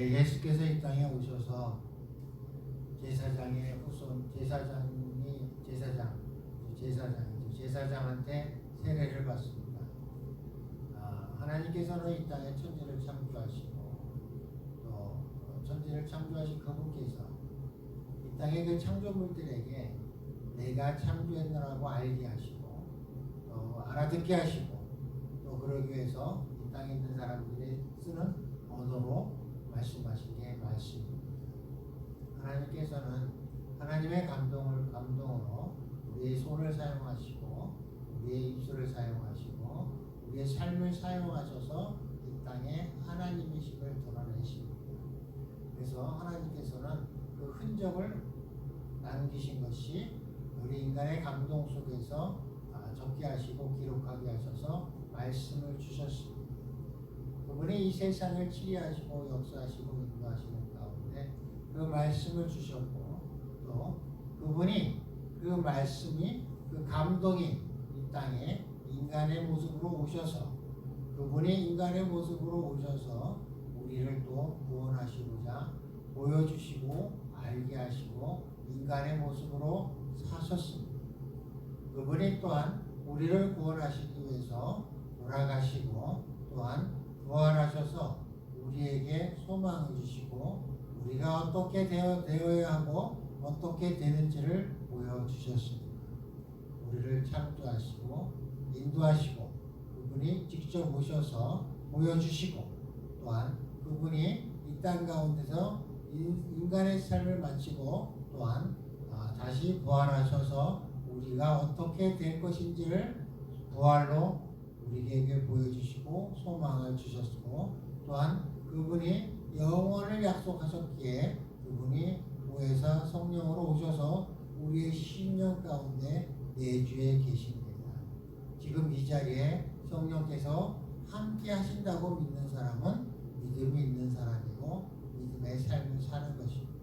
예수께서 이 땅에 오셔서 제사장의 후손, 제사장한테 세례를 받습니다. 하나님께서는 이 땅에 천지를 창조하시고 또 천지를 창조하신 그분께서 이 땅의 그 창조물들에게 내가 창조했노라고 알게 하시고 또 알아듣게 하시고 또 그러기 위해서 이 땅에 있는 사람들이 쓰는 언어로 말씀하신 게 말씀입니다. 하나님께서는 하나님의 감동으로 우리의 손을 사용하시고 우리의 입술을 사용하시고 우리의 삶을 사용하셔서 이 땅에 하나님이심을 드러내십니다. 그래서 하나님께서는 그 흔적을 남기신 것이 우리 인간의 감동 속에서 적게 하시고 기록하게 하셔서 말씀을 주셨습니다. 그분이 이 세상을 치리하시고 역사하시고 인도하시는 가운데 그 말씀을 주셨고 또 그분이 그 말씀이 그 감동이 이 땅에 인간의 모습으로 오셔서 그분이 인간의 모습으로 오셔서 우리를 또 구원하시고자 보여주시고 알게 하시고 인간의 모습으로 사셨습니다. 그분이 또한 우리를 구원하시기 위해서 돌아가시고 또한 부활하셔서 우리에게 소망을 주시고 우리가 어떻게 되어야 하고 어떻게 되는지를 보여주셨습니다. 우리를 창조하시고 인도하시고 그분이 직접 오셔서 보여주시고 또한 그분이 이 땅 가운데서 인간의 삶을 마치고 또한 다시 부활하셔서 우리가 어떻게 될 것인지를 부활로 우리에게 보여주시고 소망을 주셨고 또한 그분이 영원을 약속하셨기에 그분이 보혜사 성령으로 오셔서 우리의 심령 가운데 내주에 계십니다. 지금 이 자리에 성령께서 함께 하신다고 믿는 사람은 믿음이 있는 사람이고 믿음의 삶을 사는 것입니다.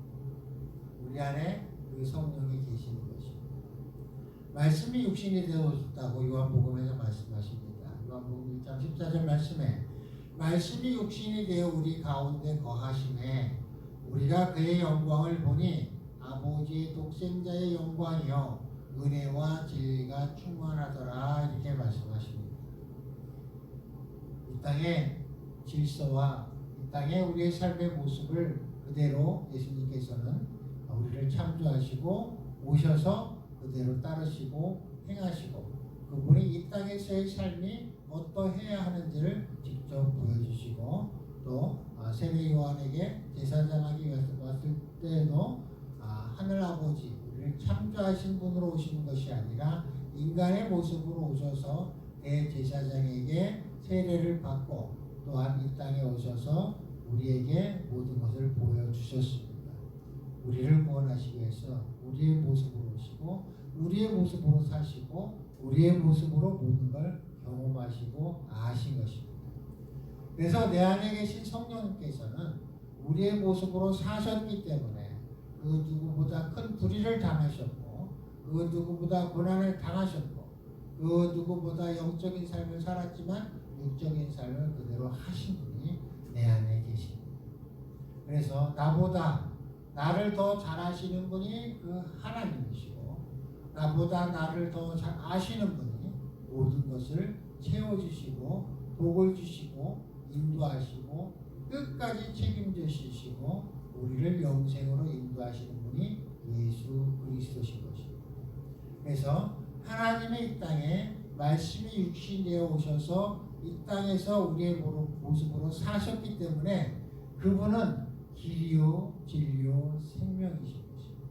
우리 안에 그 성령이 계시는 것입니다. 말씀이 육신이 되었다고 요한복음에서 말씀하십니다. 요한복음 1장 14절 말씀에 말씀이 육신이 되어 우리 가운데 거하심에 우리가 그의 영광을 보니 아버지의 독생자의 영광이요 은혜와 진리가 충만하더라 이렇게 말씀하십니다. 이 땅의 질서와 이 땅의 우리의 삶의 모습을 그대로 예수님께서는 우리를 창조하시고 오셔서 그대로 따르시고 행하시고 그분이 이 땅에서의 삶이 어떠해야 하는지를 직접 보여주시고 또 세례 요한에게 제사장하기 위해서 왔을 때도 하늘아버지 우리를 창조하신 분으로 오시는 것이 아니라 인간의 모습으로 오셔서 대제사장에게 세례를 받고 또한 이 땅에 오셔서 우리에게 모든 것을 보여주셨습니다. 우리를 구원하시기 위해서 우리의 모습으로 오시고 우리의 모습으로 사시고 우리의 모습으로 모든 걸 경험하시고 아신 것입니다. 그래서 내 안에 계신 성령님께서는 우리의 모습으로 사셨기 때문에 그 누구보다 큰 불의를 당하셨고 그 누구보다 고난을 당하셨고 그 누구보다 영적인 삶을 살았지만 육적인 삶을 그대로 하신 분이 내 안에 계십니다. 그래서 나를 더 잘 아시는 분이 그 하나님이시고 나보다 나를 더 잘 아시는 분이 모든 것을 채워주시고 복을 주시고 인도하시고 끝까지 책임지시고 우리를 영생으로 인도하시는 분이 예수 그리스도신 것입니다. 그래서 하나님의 이 땅에 말씀이 육신되어 오셔서 이 땅에서 우리의 모습으로 사셨기 때문에 그분은 길이요 진리요 생명이신 것입니다.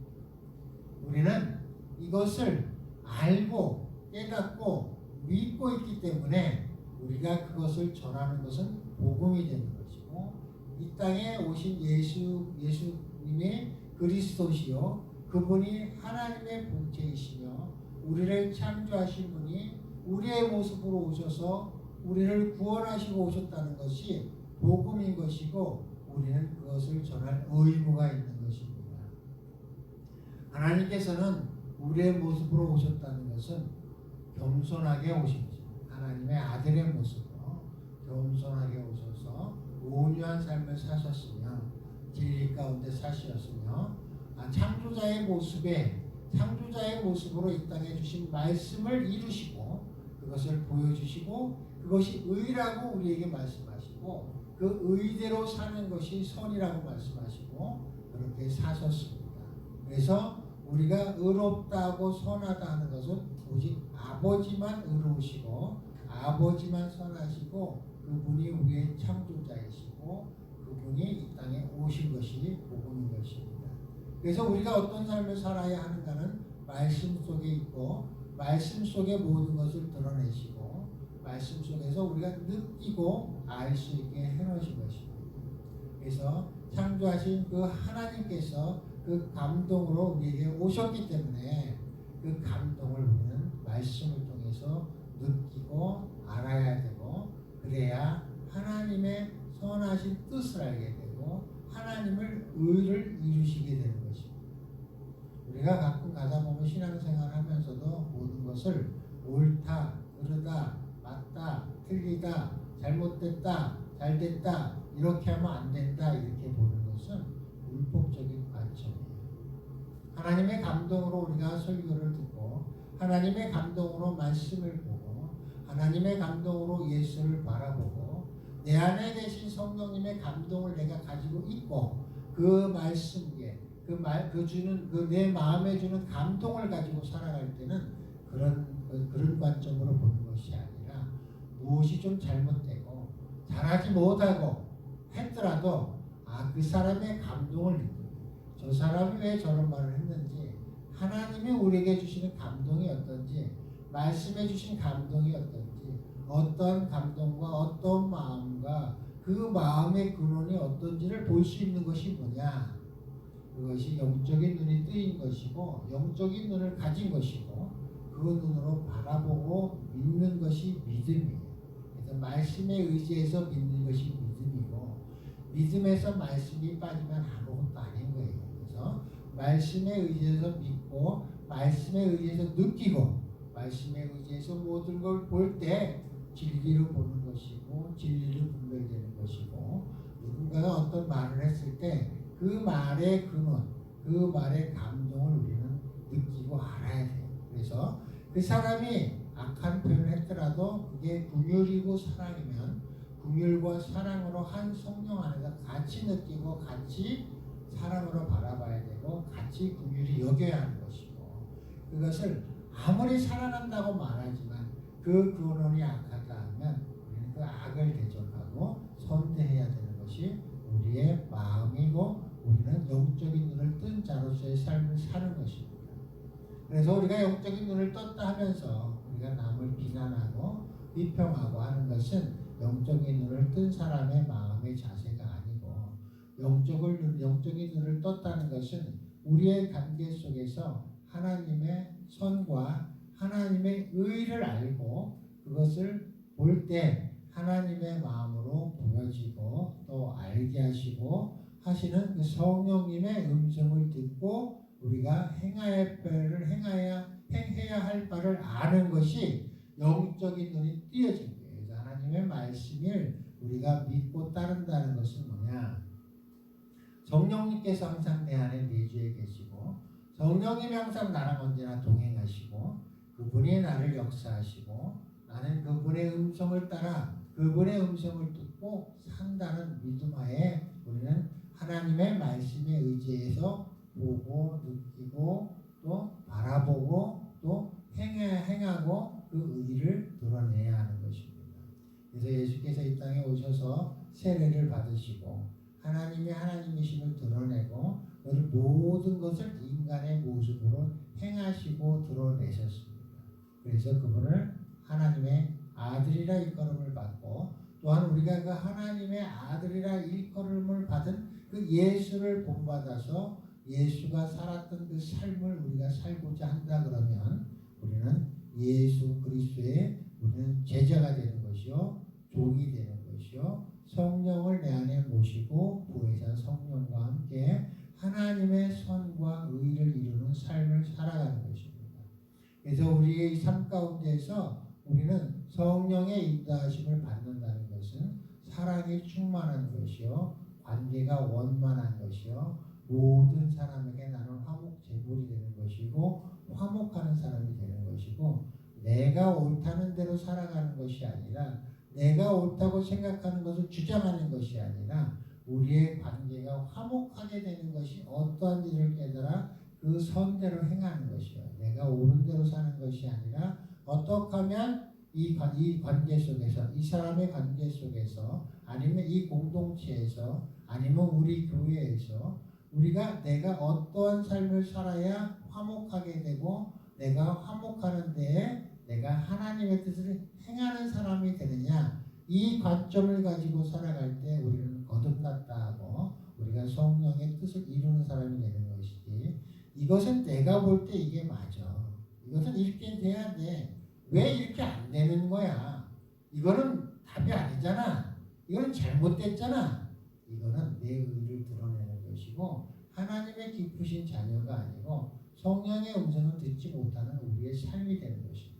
우리는 이것을 알고 깨닫고 믿고 있기 때문에 우리가 그것을 전하는 것은 복음이 되는 것이고 이 땅에 오신 예수님이 그리스도시요 그분이 하나님의 본체이시며 우리를 창조하신 분이 우리의 모습으로 오셔서 우리를 구원하시고 오셨다는 것이 복음인 것이고 우리는 그것을 전할 의무가 있는 것입니다. 하나님께서는 우리의 모습으로 오셨다는 것은 겸손하게 오신 것입니다. 하나님의 아들의 모습으로 겸손하게 오셔서 온유 온유한 삶을 사셨으며 진리 가운데 사시었으며 창조자의 모습으로 이 땅에 주신 말씀을 이루시고 그것을 보여주시고 그것이 의라고 우리에게 말씀하시고 그 의대로 사는 것이 선이라고 말씀하시고 그렇게 사셨습니다. 그래서 우리가 의롭다고 선하다 하는 것은 오직 아버지만 의로우시고 아버지만 선하시고 그분이 우리의 창조자이시고 그분이 이 땅에 오신 것이 복음인 것입니다. 그래서 우리가 어떤 삶을 살아야 하는가는 말씀 속에 있고 말씀 속에 모든 것을 드러내시고 말씀 속에서 우리가 느끼고 알 수 있게 해놓으신 것입니다. 그래서 창조하신 그 하나님께서 그 감동으로 우리에게 오셨기 때문에 그 감동을 우리는 말씀을 통해서 느끼고 알아야 되고 그래야 하나님의 선하신 뜻을 알게 되고 하나님을 의를 이루시게 되는 것입니다. 우리가 가끔 가다 보면 신앙생활 하면서도 모든 것을 옳다, 그르다, 맞다, 틀리다, 잘못됐다, 잘됐다 이렇게 하면 안 된다 이렇게 보는 것은 율법적인 관점이에요. 하나님의 감동으로 우리가 설교를 듣고 하나님의 감동으로 말씀을 보고 하나님의 감동으로 예수를 바라보고 내 안에 계신 성령님의 감동을 내가 가지고 있고 그 말씀에 내 마음에 주는 감동을 가지고 살아갈 때는 그런 관점으로 보는 것이 아니라 무엇이 좀 잘못되고 잘하지 못하고 했더라도 그 사람의 감동을 느끼고 저 사람이 왜 저런 말을 했는지 하나님이 우리에게 주시는 감동이 어떤지 말씀해 주신 감동이 어떤지 어떤 감동과 어떤 마음과 그 마음의 근원이 어떤지를 볼 수 있는 것이 뭐냐. 그것이 영적인 눈이 뜨인 것이고 영적인 눈을 가진 것이고 그 눈으로 바라보고 믿는 것이 믿음이에요. 그래서 말씀에 의지해서 믿는 것이 믿음이고 믿음에서 말씀이 빠지면 아무것도 아닌 거예요. 그래서 말씀에 의지해서 믿고 말씀에 의지해서 느끼고 말씀에 의지해서 모든 걸 볼 때 진리로 보는 것이고 진리로 분별되는 것이고 누군가가 어떤 말을 했을 때 그 말의 근원, 그 말의 감동을 우리는 느끼고 알아야 돼요. 그래서 그 사람이 악한 표현을 했더라도 그게 긍휼이고 사랑이면 긍휼과 사랑으로 한 성령 안에서 같이 느끼고 같이 사랑으로 바라봐야 되고 같이 긍휼히 여겨야 하는 것이고 그것을 아무리 사랑한다고 말하지만 그 근원이 악하다 하면 우리는 그 악을 대적하고 선대해야 되는 것이 우리의 마음이고 우리는 영적인 눈을 뜬 자로서의 삶을 사는 것입니다. 그래서 우리가 영적인 눈을 떴다 하면서 우리가 남을 비난하고 비평하고 하는 것은 영적인 눈을 뜬 사람의 마음의 자세가 아니고 영적인 눈을 떴다는 것은 우리의 관계 속에서 하나님의 선과 하나님의 의를 알고 그것을 볼 때 하나님의 마음으로 보여지고 또 알게 하시고 하시는 그 성령님의 음성을 듣고 우리가 행해야 할 바를 아는 것이 영적인 눈이 띄어진 거예요. 그래서 하나님의 말씀을 우리가 믿고 따른다는 것은 뭐냐? 성령님께서 항상 내 안에 내주에 계시고 성령님이 항상 나랑 언제나 동행하시고 그분이 나를 역사하시고 나는 그분의 음성을 따라 그분의 음성을 듣고 산다는 믿음하에 우리는 하나님의 말씀에 의지해서 보고 느끼고 또 바라보고 또 행하고 그 의를 드러내야 하는 것입니다. 그래서 예수께서 이 땅에 오셔서 세례를 받으시고 하나님이 하나님이심을 드러내고 모든 것을 인간의 모습으로 행하시고 드러내셨습니다. 그래서 그분을 하나님의 아들이라 일컬음을 받고 또한 우리가 그 하나님의 아들이라 일컬음을 받은 그 예수를 본받아서 예수가 살았던 그 삶을 우리가 살고자 한다 그러면 우리는 예수 그리스도의 우리는 제자가 되는 것이요 종이 되는 것이요 성령을 내 안에 모시고 부회자 성령과 함께 하나님의 선과 의를 이루는 삶을 살아가는 것입니다. 그래서 우리의 삶 가운데에서 우리는 성령의 인도하심을 받는다는 것은 사랑이 충만한 것이요 관계가 원만한 것이요 모든 사람에게 나는 화목제물이 되는 것이고 화목하는 사람이 되는 것이고 내가 옳다는 대로 살아가는 것이 아니라 내가 옳다고 생각하는 것을 주장하는 것이 아니라 우리의 관계가 화목하게 되는 것이 어떠한 일을 깨달아 그 선대로 행하는 것이요. 내가 옳은 대로 사는 것이 아니라 어떻게 하면 이 관계 속에서 이 사람의 관계 속에서 아니면 이 공동체에서 아니면 우리 교회에서 우리가 내가 어떠한 삶을 살아야 화목하게 되고 내가 화목하는 데에 내가 하나님의 뜻을 행하는 사람이 되느냐 이 관점을 가지고 살아갈 때 우리는 거듭났다 하고 우리가 성령의 뜻을 이루는 사람이 되는 것이지 이것은 내가 볼 때 이게 맞아. 이것은 이렇게 돼야 돼. 왜 이렇게 안 되는 거야? 이거는 답이 아니잖아. 이거는 잘못됐잖아. 이거는 내 의를 드러내는 것이고 하나님의 기쁘신 자녀가 아니고 성령의 음성을 듣지 못하는 우리의 삶이 되는 것입니다.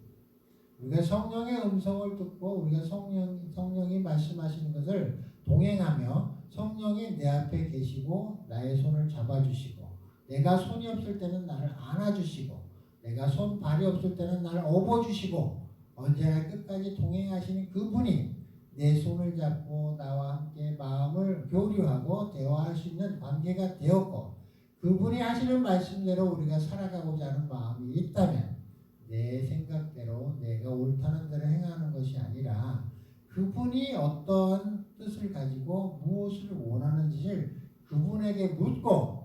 우리가 성령의 음성을 듣고 우리가 성령이 말씀하시는 것을 동행하며 성령이 내 앞에 계시고 나의 손을 잡아주시고 내가 손이 없을 때는 나를 안아주시고 내가 손 발이 없을 때는 나를 업어주시고 언제나 끝까지 동행하시는 그분이 내 손을 잡고 나와 함께 마음을 교류하고 대화할 수 있는 관계가 되었고 그분이 하시는 말씀대로 우리가 살아가고자 하는 마음이 있다면 내 생각대로 내가 옳다는 대로 행하는 것이 아니라 그분이 어떤 뜻을 가지고 무엇을 원하는지를 그분에게 묻고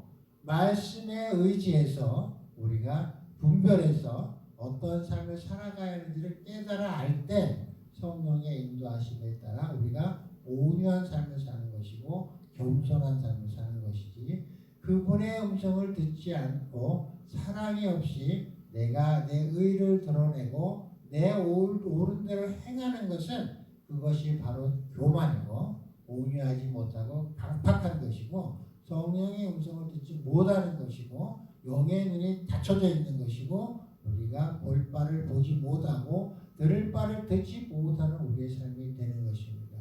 말씀에 의지해서 우리가 분별해서 어떤 삶을 살아가야 하는지를 깨달아 알 때 성령의 인도하심에 따라 우리가 온유한 삶을 사는 것이고 겸손한 삶을 사는 것이지 그분의 음성을 듣지 않고 사랑이 없이 내가 내 의를 드러내고 내 옳은 대로 행하는 것은 그것이 바로 교만이고 온유하지 못하고 강팍한 것이고 성령의 음성을 듣지 못하는 것이고 영의 눈이 닫혀져 있는 것이고 우리가 볼 바를 보지 못하고 들을 바를 듣지 못하는 우리의 삶이 되는 것입니다.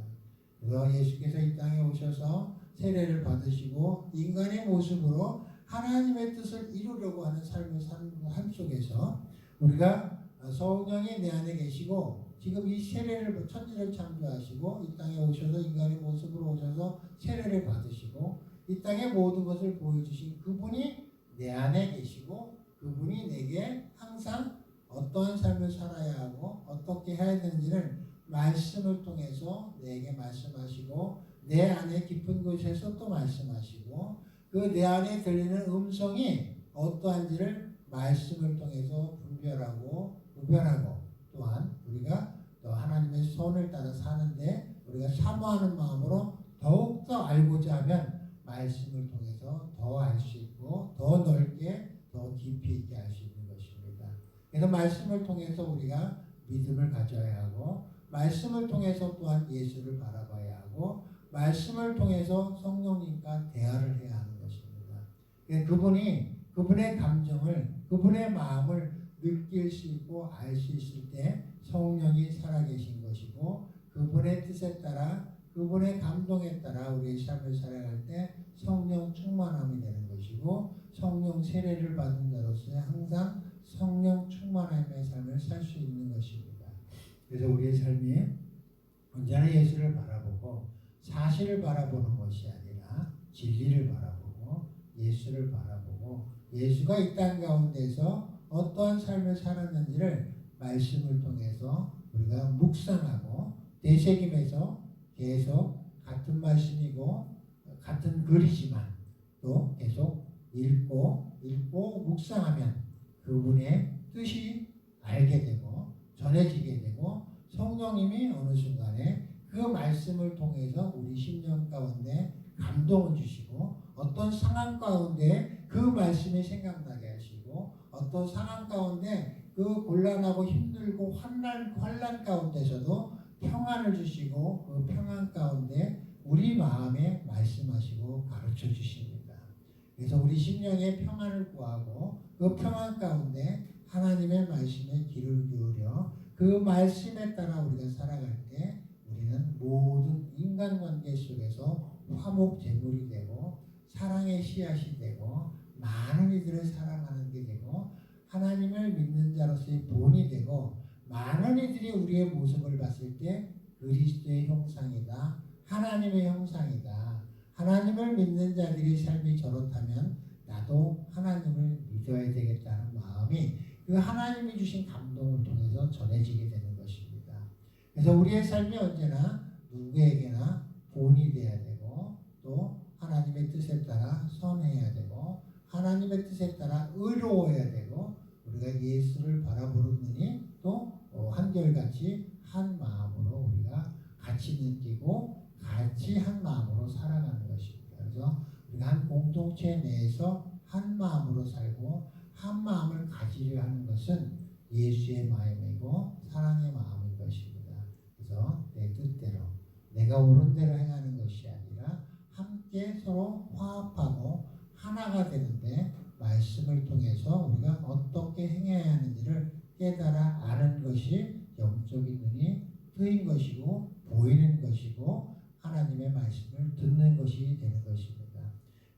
그래서 예수께서 이 땅에 오셔서 세례를 받으시고 인간의 모습으로 하나님의 뜻을 이루려고 하는 삶을 사는 삶 속에서 우리가 성령이 내 안에 계시고 지금 이 세례를 천지를 창조하시고 이 땅에 오셔서 인간의 모습으로 오셔서 세례를 받으시고 이 땅의 모든 것을 보여주신 그분이 내 안에 계시고 그분이 내게 항상 어떠한 삶을 살아야 하고 어떻게 해야 되는지를 말씀을 통해서 내게 말씀하시고 내 안에 깊은 곳에서 또 말씀하시고 그 내 안에 들리는 음성이 어떠한지를 말씀을 통해서 분별하고 구별하고 또한 우리가 또 하나님의 손을 따라 사는데 우리가 사모하는 마음으로 더욱더 알고자 하면 말씀을 통해서 더 알 수 있고 더 넓게 더 깊이 있게 알 수 있는 것입니다. 그래서 말씀을 통해서 우리가 믿음을 가져야 하고 말씀을 통해서 또한 예수를 바라봐야 하고 말씀을 통해서 성령님과 대화를 해야 하는 것입니다. 그분이 그분의 감정을 그분의 마음을 느낄 수 있고 알 수 있을 때 성령이 살아계신 것이고 그분의 뜻에 따라 그분의 감동에 따라 우리의 삶을 살아갈 때 성령 충만함이 되는 것이고 성령 세례를 받은 자로서 항상 성령 충만함의 삶을 살 수 있는 것입니다. 그래서 우리의 삶이 언제나 예수를 바라보고 사실을 바라보는 것이 아니라 진리를 바라보고 예수를 바라보고 예수가 이 땅 가운데서 어떠한 삶을 살았는지를 말씀을 통해서 우리가 묵상하고 되새김해서 계속 같은 말씀이고 같은 글이지만 또 계속 읽고 묵상하면 그분의 뜻이 알게 되고 전해지게 되고 성령님이 어느 순간에 그 말씀을 통해서 우리 심령 가운데 감동을 주시고 어떤 상황 가운데 그 말씀이 생각나게 하시고 어떤 상황 가운데 그 곤란하고 힘들고 환난 가운데서도 평안을 주시고 그 평안 가운데 우리 마음에 말씀하시고 가르쳐 주십니다. 그래서 우리 심령의 평안을 구하고 그 평안 가운데 하나님의 말씀에 귀를 기울여 그 말씀에 따라 우리가 살아갈 때 우리는 우리는 모든 인간관계 속에서 화목제물이 되고 사랑의 씨앗이 되고 많은 이들을 사랑하는 게 되고 하나님을 믿는 자로서의 본이 되고 많은 이들이 우리의 모습을 봤을 때 그리스도의 형상이다. 하나님의 형상이다. 하나님을 믿는 자들의 삶이 저렇다면 나도 하나님을 믿어야 되겠다는 마음이 그 하나님이 주신 감동을 통해서 전해지게 되는 것입니다. 그래서 우리의 삶이 언제나 누구에게나 본이 되어야 되고 또 하나님의 뜻에 따라 선해야 되고 하나님의 뜻에 따라 의로워야 되고 우리가 예수를 바라보는 눈이 또 한결같이 한 마음으로 우리가 같이 느끼고 같이 한 마음으로 살아가는 것입니다. 그래서 우리가 한 공동체 내에서 한 마음으로 살고 한 마음을 가지려 하는 것은 예수의 마음이고 사랑의 마음인 것입니다. 그래서 내 뜻대로 내가 옳은 대로 행하는 것이 아니라 함께 서로 화합하고 하나가 되는데 말씀을 통해서 우리가 어떻게 행해야 하는지를 깨달아 아는 것이 영적인 눈이 뜨인 것이고 보이는 것이고 하나님의 말씀을 듣는 것이 되는 것입니다.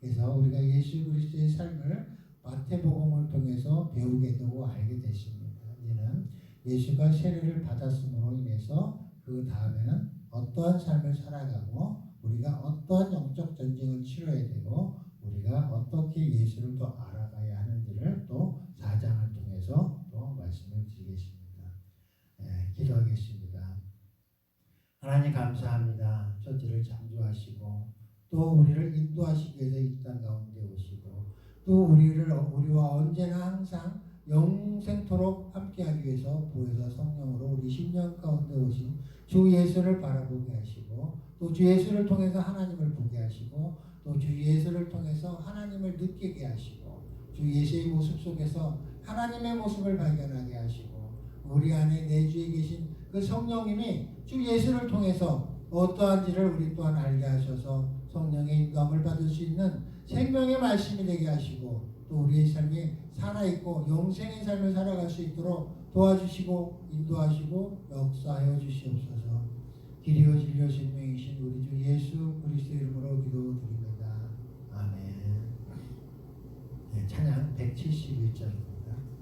그래서 우리가 예수 그리스도의 삶을 마태복음을 통해서 배우게 되고 알게 됐습니다. 이제는 예수가 세례를 받았음으로 인해서 그 다음에는 어떠한 삶을 살아가고 우리가 어떠한 영적 전쟁을 치러야 되고 우리가 어떻게 예수를 더 알아가야 하는지를 또 4장을 통해서 또 말씀을 드리겠습니다. 기도하겠습니다. 하나님 감사합니다. 천지를 창조하시고 또 우리를 인도하시기 위해서 이 땅 가운데 오시고 또 우리와 언제나 항상 영생토록 함께하기 위해서 보혜사 성령으로 우리 심령 가운데 오신 주 예수를 바라보게 하시고 또 주 예수를 통해서 하나님을 보게 하시고 또 주 예수를 통해서 하나님을 느끼게 하시고 주 예수의 모습 속에서 하나님의 모습을 발견하게 하시고 우리 안에 내주에 계신 그 성령님이 주 예수를 통해서 어떠한지를 우리 또한 알게 하셔서 성령의 인도함을 받을 수 있는 생명의 말씀이 되게 하시고 또 우리의 삶이 살아있고 영생의 삶을 살아갈 수 있도록 도와주시고 인도하시고 역사하여 주시옵소서.